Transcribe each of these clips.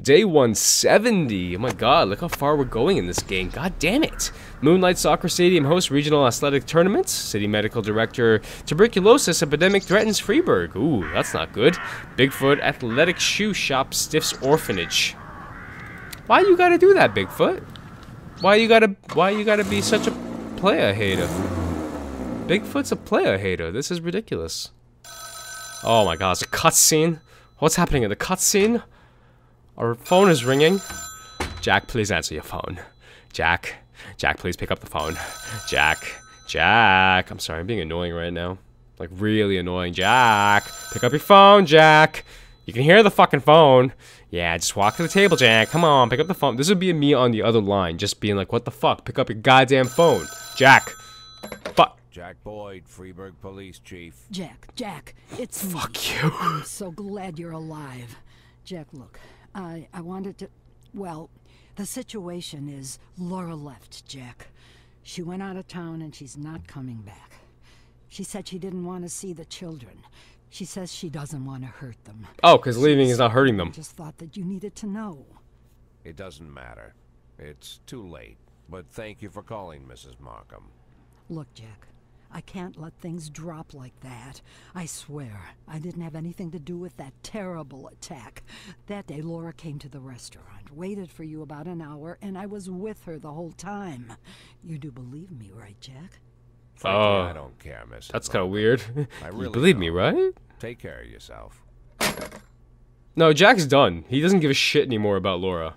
Day 170. Oh my god, look how far we're going in this game. God damn it. Moonlight Soccer Stadium hosts regional athletic tournaments. City Medical Director, tuberculosis epidemic threatens Freeburg. Ooh, that's not good. Bigfoot Athletic Shoe Shop stiffs orphanage. Why you gotta do that, Bigfoot? Why you gotta be such a player hater? Bigfoot's a player hater. This is ridiculous. Oh my god, it's a cutscene. What's happening in the cutscene? Our phone is ringing. Jack, please answer your phone. Jack, please pick up the phone. Jack. I'm sorry, I'm being annoying right now. Like, really annoying. Jack, pick up your phone, Jack. You can hear the fucking phone. Yeah, just walk to the table, Jack. Come on, pick up the phone. This would be me on the other line, just being like, what the fuck? Pick up your goddamn phone. Jack. Fuck. Jack Boyd, Freeburg Police Chief. Jack, it's me. Fuck you. I'm so glad you're alive. Jack, look, I wanted to... Well, the situation is Laura left, Jack. She went out of town and she's not coming back. She said she didn't want to see the children. She says she doesn't want to hurt them. Oh, because leaving is not hurting them. I just thought that you needed to know. It doesn't matter. It's too late. But thank you for calling, Mrs. Markham. Look, Jack, I can't let things drop like that. I swear, I didn't have anything to do with that terrible attack. That day, Laura came to the restaurant, waited for you about an hour, and I was with her the whole time. You do believe me, right, Jack? Frankly, I don't care, Mrs. That's kind of weird. Really You believe don't. me, right? Take care of yourself. No, Jack's done. He doesn't give a shit anymore about Laura.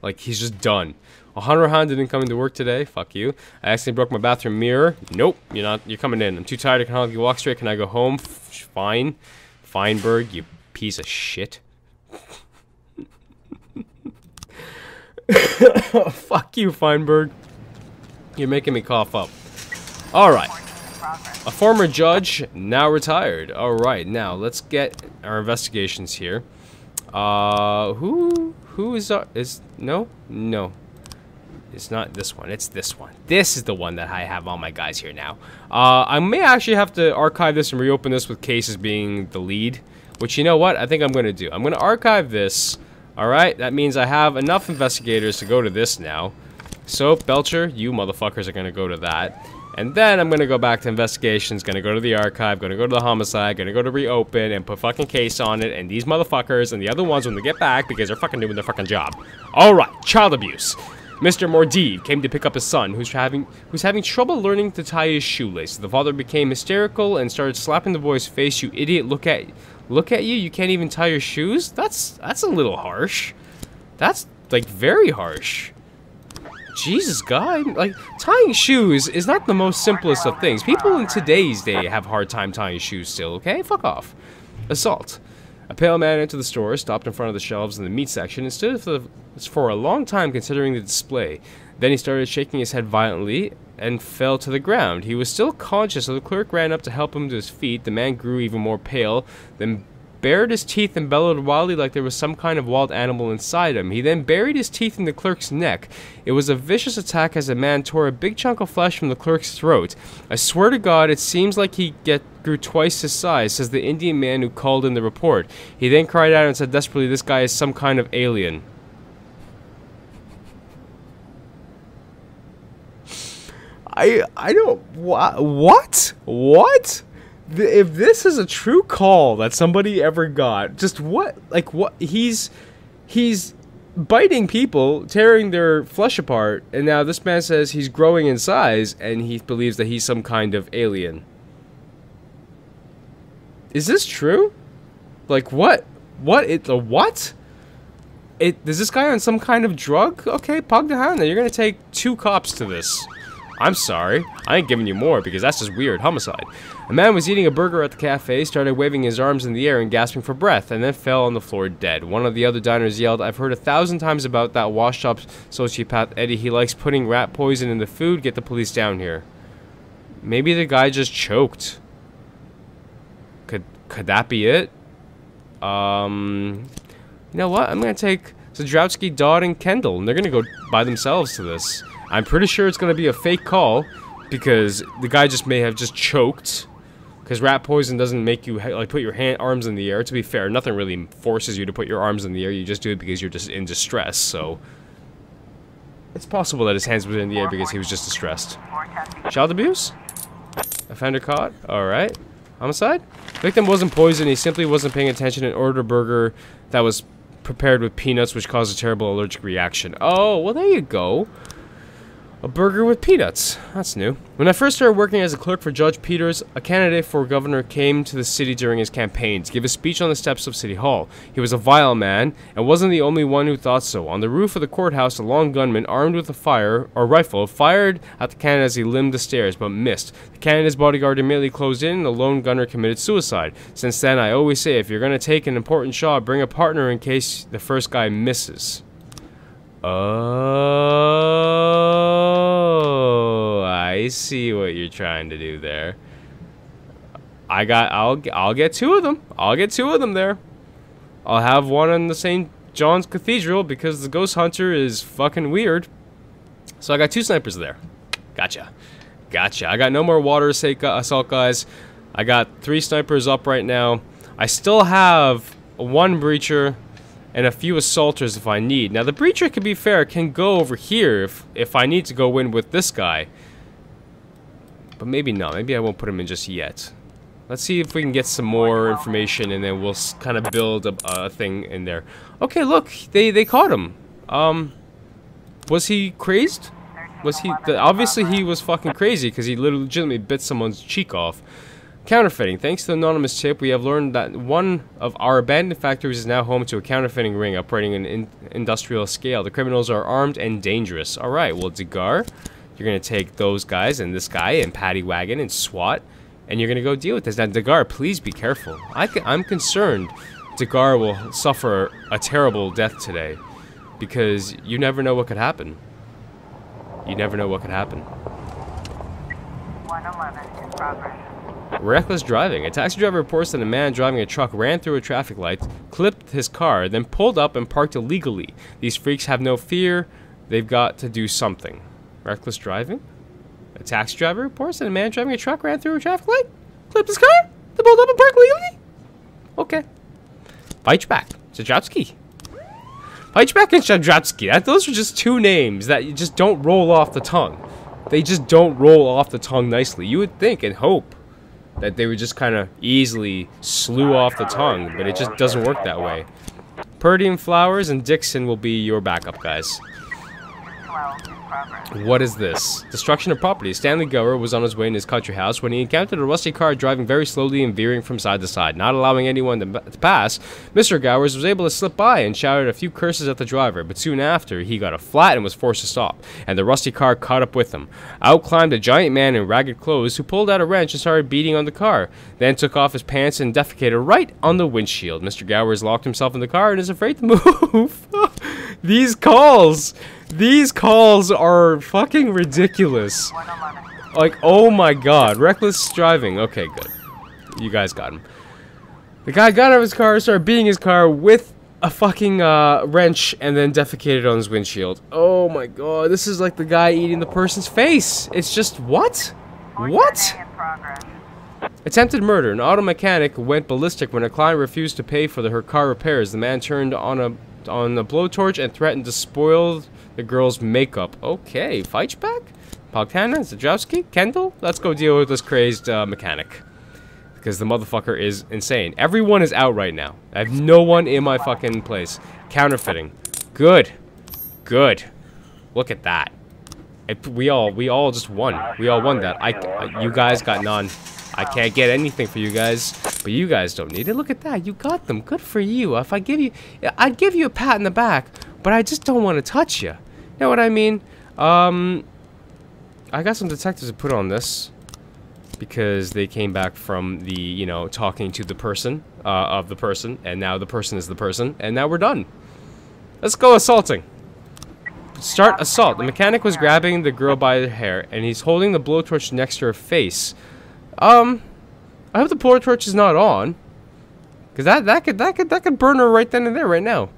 Like, he's just done. O'Hanrahan didn't come into work today. Fuck you. I accidentally broke my bathroom mirror. Nope, you're not. You're coming in. I'm too tired. I can hardly walk straight. Can I go home? Fine. Feinberg, you piece of shit. Fuck you, Feinberg. You're making me cough up. Alright. A former judge, now retired. Alright, now let's get our investigations here. Who is no? It's not this one, it's this one. This is the one that I have all my guys here now. I may actually have to archive this and reopen this with cases being the lead. Which, you know what, I think I'm going to do. I'm going to archive this. Alright, that means I have enough investigators to go to this now. So, Belcher, you motherfuckers are going to go to that. And then I'm going to go back to investigations, going to go to the archive, going to go to the homicide, going to go to reopen and put fucking case on it. And these motherfuckers and the other ones when they get back because they're fucking doing their fucking job. Alright, child abuse. Mr. Mordeed came to pick up his son, who's having trouble learning to tie his shoelaces. The father became hysterical and started slapping the boy's face. You idiot, look at you, you can't even tie your shoes? That's a little harsh. That's, like, very harsh. Jesus, guy, like, tying shoes is not the most simplest of things. People in today's day have a hard time tying shoes still, okay? Fuck off. Assault. A pale man entered the store, stopped in front of the shelves in the meat section, and stood for a long time considering the display. Then he started shaking his head violently and fell to the ground. He was still conscious, so the clerk ran up to help him to his feet. The man grew even more pale, then bared his teeth and bellowed wildly like there was some kind of wild animal inside him. He then buried his teeth in the clerk's neck. It was a vicious attack as the man tore a big chunk of flesh from the clerk's throat. I swear to God, it seems like he grew twice his size, says the Indian man who called in the report. He then cried out and said desperately, this guy is some kind of alien. I don't... What? What? If this is a true call that somebody ever got, just what, like, what, he's biting people, tearing their flesh apart, and now this man says he's growing in size, and he believes that he's some kind of alien. Is this true? Like, what? What? Is this guy on some kind of drug? Okay, pug the hound, then you're gonna take 2 cops to this. I'm sorry. I ain't giving you more because that's just weird. Homicide. A man was eating a burger at the cafe, started waving his arms in the air and gasping for breath, and then fell on the floor dead. One of the other diners yelled, I've heard 1,000 times about that washed-up sociopath Eddie. He likes putting rat poison in the food. Get the police down here. Maybe the guy just choked. Could that be it? You know what? I'm going to take Zadrowski, Dodd, and Kendall, and they're going to go by themselves to this. I'm pretty sure it's going to be a fake call because the guy just may have just choked. Because rat poison doesn't make you like put your arms in the air. To be fair, nothing really forces you to put your arms in the air. You just do it because you're just in distress. So it's possible that his hands were in the air because he was just distressed. Child abuse? Offender caught. All right. Homicide? Victim wasn't poisoned. He simply wasn't paying attention and ordered a burger that was prepared with peanuts, which caused a terrible allergic reaction. Oh, well, there you go. A burger with peanuts. That's new. When I first started working as a clerk for Judge Peters, a candidate for governor came to the city during his campaign to give a speech on the steps of City Hall. He was a vile man, and wasn't the only one who thought so. On the roof of the courthouse, a lone gunman, armed with a rifle, fired at the candidate as he limbed the stairs, but missed. The candidate's bodyguard immediately closed in, and the lone gunner committed suicide. Since then, I always say, if you're going to take an important shot, bring a partner in case the first guy misses. Oh, I see what you're trying to do there. I'll get two of them. I'll get two of them there. I'll have one in the St. John's Cathedral because the ghost hunter is fucking weird. So I got 2 snipers there. Gotcha. Gotcha. I got no more water assault guys. I got 3 snipers up right now. I still have 1 breacher and a few assaulters if I need. Now the breacher, to be fair, can go over here if I need to go in with this guy. But maybe not. Maybe I won't put him in just yet. Let's see if we can get some more information and then we'll kind of build a thing in there. Okay, look, they caught him. Was he crazed? Was he? Obviously he was fucking crazy because he legitimately bit someone's cheek off. Counterfeiting. Thanks to the anonymous tip, we have learned that one of our abandoned factories is now home to a counterfeiting ring operating on an industrial scale. The criminals are armed and dangerous. Alright, well, Degar, you're going to take those guys and this guy and Paddy Wagon and SWAT, and you're going to go deal with this. Now, Degar, please be careful. I'm concerned Degar will suffer a terrible death today because you never know what could happen. You never know what could happen. 111 in progress. Reckless driving. A taxi driver reports that a man driving a truck ran through a traffic light, clipped his car, then pulled up and parked illegally. These freaks have no fear. They've got to do something. Reckless driving? A taxi driver reports that a man driving a truck ran through a traffic light, clipped his car, then pulled up and parked illegally? Okay. Weichback. Zadrowski. Weichback and Zadrowski. Those are just 2 names that you just don't roll off the tongue. They just don't roll off the tongue nicely. You would think and hope that they would just kind of easily slew off the tongue, but it just doesn't work that way. Purdy and Flowers and Dixon will be your backup guys. 12 in progress. What is this? Destruction of property. Stanley Gower was on his way in his country house when he encountered a rusty car driving very slowly and veering from side to side, not allowing anyone to pass. Mr. Gowers was able to slip by and shouted a few curses at the driver, but soon after, he got a flat and was forced to stop, and the rusty car caught up with him. Out climbed a giant man in ragged clothes who pulled out a wrench and started beating on the car, then took off his pants and defecated right on the windshield. Mr. Gowers locked himself in the car and is afraid to move. These calls are fucking ridiculous. 111. Like, oh my god. Reckless driving. Okay, good. You guys got him. The guy got out of his car, started beating his car with a fucking wrench, and then defecated on his windshield. Oh my god. This is like the guy eating the person's face. It's just, what? What? In progress. Attempted murder. An auto mechanic went ballistic when a client refused to pay for her car repairs. The man turned on a blowtorch and threatened to spoil the girl's makeup. Okay, Feichback? Pogtana? Zadrowski? Kendall? Let's go deal with this crazed mechanic. Because the motherfucker is insane. Everyone is out right now. I have no one in my fucking place. Counterfeiting. Good. Good. Look at that. We all just won. We all won that. You guys got none. I can't get anything for you guys, but you guys don't need it. Look at that. You got them. Good for you. If I'd give you a pat in the back, but I just don't want to touch you. You know what I mean? I got some detectives to put on this because they came back from the, you know, talking to the person of the person, and now the person is the person, and now we're done. Let's go assaulting. Start assault. The mechanic was grabbing the girl by the hair, and he's holding the blowtorch next to her face. I hope the blowtorch is not on, because that could burn her right then and there, right now.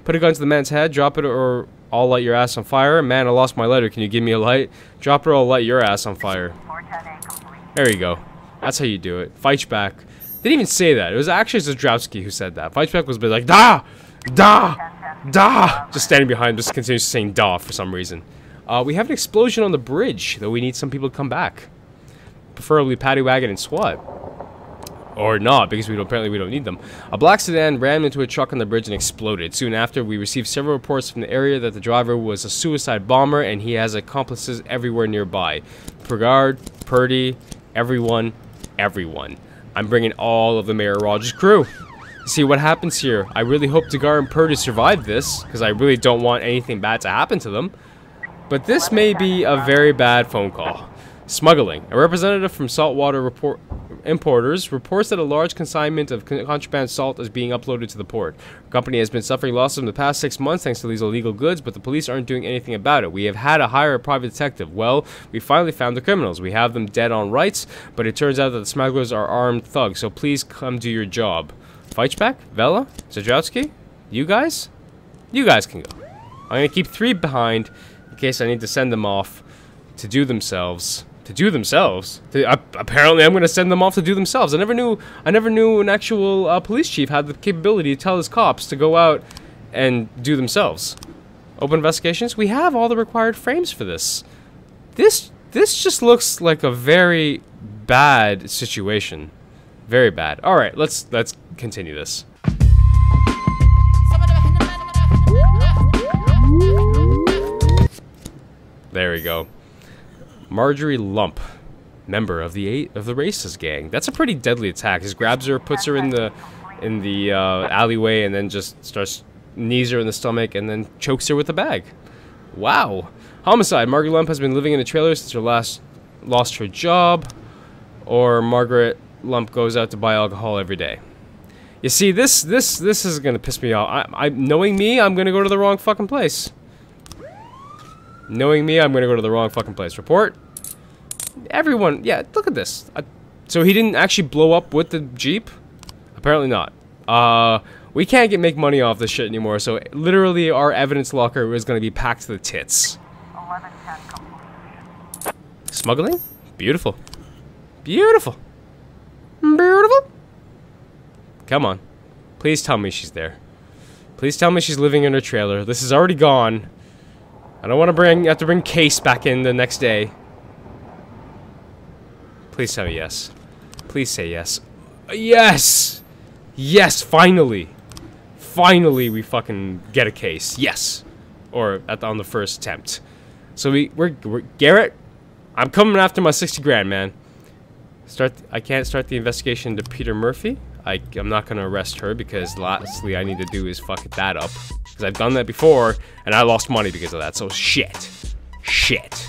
Put a gun to the man's head. Drop it, or I'll light your ass on fire. Man, I lost my lighter. Can you give me a light? Drop it, or I'll light your ass on fire. 410A complete. There you go. That's how you do it. Feichbach didn't even say that. It was actually Zdrowski who said that. Feichbach was like, da! Da! Da! Just standing behind, just continues saying da for some reason. We have an explosion on the bridge, though we need some people to come back. Preferably Paddy Wagon and SWAT. Or not, because apparently we don't need them. A black sedan ran into a truck on the bridge and exploded. Soon after, we received several reports from the area that the driver was a suicide bomber and he has accomplices everywhere nearby. Purgard, Purdy, everyone. I'm bringing all of the Mayor Rogers crew. See what happens here. I really hope Degar and Purdy survive this, because I really don't want anything bad to happen to them. But this may be a very bad phone call. Smuggling. A representative from Saltwater Importers reports that a large consignment of contraband salt is being uploaded to the port. Our company has been suffering losses in the past 6 months thanks to these illegal goods, but the police aren't doing anything about it. We have had to hire a private detective. Well, we finally found the criminals. We have them dead on rights, but it turns out that the smugglers are armed thugs, so please come do your job. Feichbach? Vela? Zdrowski? You guys? You guys can go. I'm going to keep 3 behind in case I need to send them off to do themselves. To do themselves? Apparently I'm going to send them off to do themselves. I never knew an actual police chief had the capability to tell his cops to go out and do themselves. Open investigations? We have all the required frames for this. This just looks like a very bad situation. Very bad. Alright, let's continue this. There we go. Marjorie Lump, member of the racist gang. That's a pretty deadly attack. He grabs her, puts her in the alleyway, and then just starts knees her in the stomach, and then chokes her with a bag. Wow. Homicide. Margaret Lump has been living in a trailer since her lost her job, or Margaret Lump goes out to buy alcohol every day. You see, this is gonna piss me off. Knowing me, I'm gonna go to the wrong fucking place. Knowing me, I'm gonna go to the wrong fucking place. Report. Everyone, yeah, look at this. So he didn't actually blow up with the Jeep? Apparently not. We can't make money off this shit anymore, so literally our evidence locker is gonna be packed to the tits. 1110 complete. Smuggling? Beautiful. Beautiful. Beautiful. Come on. Please tell me she's there. Please tell me she's living in her trailer. This is already gone. I don't want to have to bring Case back in the next day. Please tell me yes. Please say yes. Yes! Yes, finally! Finally we fucking get a case. Yes! Or on the first attempt. So we're Garrett, I'm coming after my 60 grand, man. I can't start the investigation into Peter Murphy. I'm not gonna arrest her because lastly I need to do is fuck that up. Because I've done that before and I lost money because of that, so shit. Shit.